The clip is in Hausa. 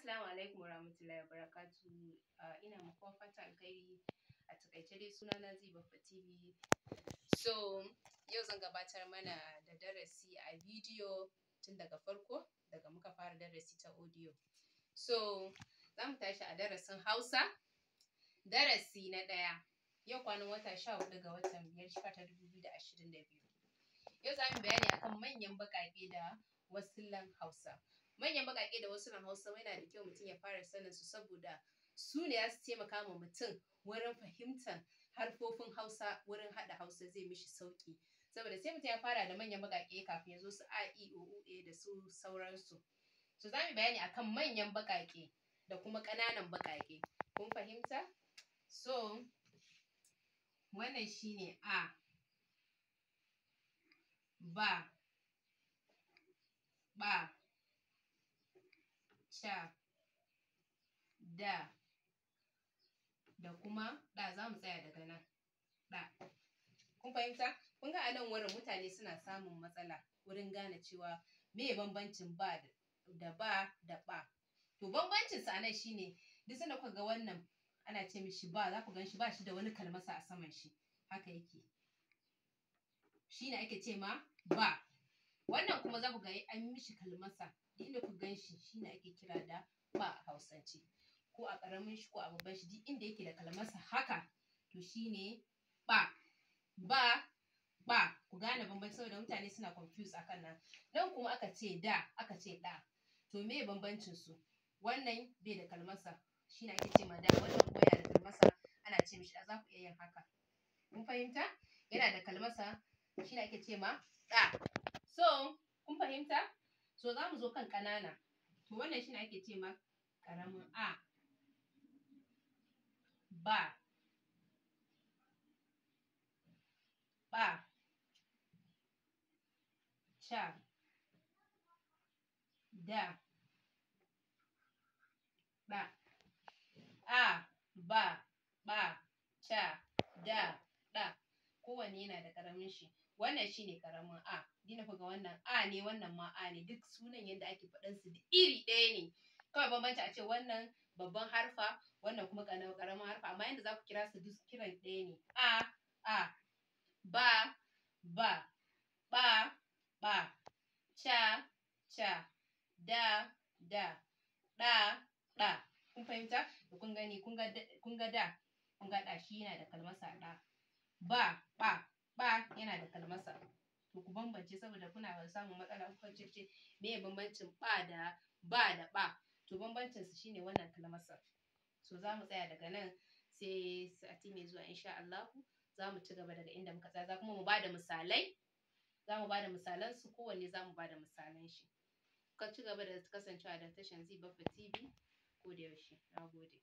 Assalamu alaikum warahmatullahi wabarakatuh. Ina muku fatan alkhairi. A takaice dai sunana Zibaffa TV. So yau zan gabatar mana da darasi a bidiyo tun daga farko, daga muka fara darasi ta audio. So za mu tashi a darasin Hausa. Darasi na ɗaya. Yau kwanan wata 14 ga watan 5 shekara 2022. Yau za mu bayani akan manyan baƙaƙe da wasullan Hausa. Manyan baƙaƙe da wasulan Hausa yana da kyau mutum ya fara sanin su saboda su ne za su taimaka ma mutum wurin fahimtar harfofin Hausa, wurin haɗa Hausa zai mishi sauƙi. Saboda sai mutum ya fara da manyan baƙaƙe kafin ya zo su a, i, o, u, da su sauransu. So za mu bayani akan manyan baƙaƙe da kuma ƙananan baƙaƙe. Kun fahimta? So wannan shine a, ba, ɓa, ca, da kuma ɗa. Za mu tsaya daga nan, ɗa. Kun fahimta? Kun ga a nan wurin mutane suna samun matsala wurin gane cewa meye bambancin ba da ba da ɓa. To bambancin sa nan shine duk sanda kuka ga wannan ana ce mishi ba, za ku gan shi ba shi da wani kalmasa a saman shi. Haka yake. Shine ake ce ma ba. Wannan kuma za ku ga an yi mishi kalmasa. Duk inda ku gan shi shine ake kira da ba a Hausance. Ko a ƙaramin shi ko a babban shi duk inda yake da kalmasa haka to shine ɓa. Ba, ɓa. Ku gane bambanci saboda mutane suna confuse akan nan. Nan kuma aka ce da, aka ce ɗa. To meye bambancin su? Wannan bai da kalmasa shine ake ce ma da. Wannan kuma yana da kalmasa ana ce mishi ɗa. Za ku iya yin haka. Kun fahimta? Yana da kalmasa shine ake ce ma ɗa. So kun fahimta? So za mu zo kan ƙanana. To wannan shine ake ce ma ƙaramin a, ba, ɓa, ca, da, ɗa. A, ba, ɓa, ca, da, ɗa. Kowanne yana da ƙaramin shi. Wannan shine ƙaramin a. Dina ku ga wannan a ne, wannan ma a ne. Duk sunan yadda ake faɗan su iri ɗaya ne. Kawai bambanci a ce wannan babban harfa, wannan kuma ƙaramin harfa. Amma yanda za ku kira su duk kiran ɗaya ne. A, ba, ɓa, ca, da, ɗa. Kun fahimta? Da kun gani, kun ga da, kun ga ɗa shi yana da kalmasa ɗa. Ɓa yana da kalmasa. To ku bambance saboda kuna samun matsala kuka ce meye bambancin ba da ɓa. To bambancin su shine wannan kalmasa. So za mu tsaya daga nan sai sati mai zuwa insha Allahu. Za mu ci gaba daga inda muka tsaya. Za kuma mu bada misalai. Za mu bada misalan su. Kowanne za mu bada misalan shi. Ka ci gaba da kasancewa da tashar Zibaffa TV ko da yaushe. Na gode.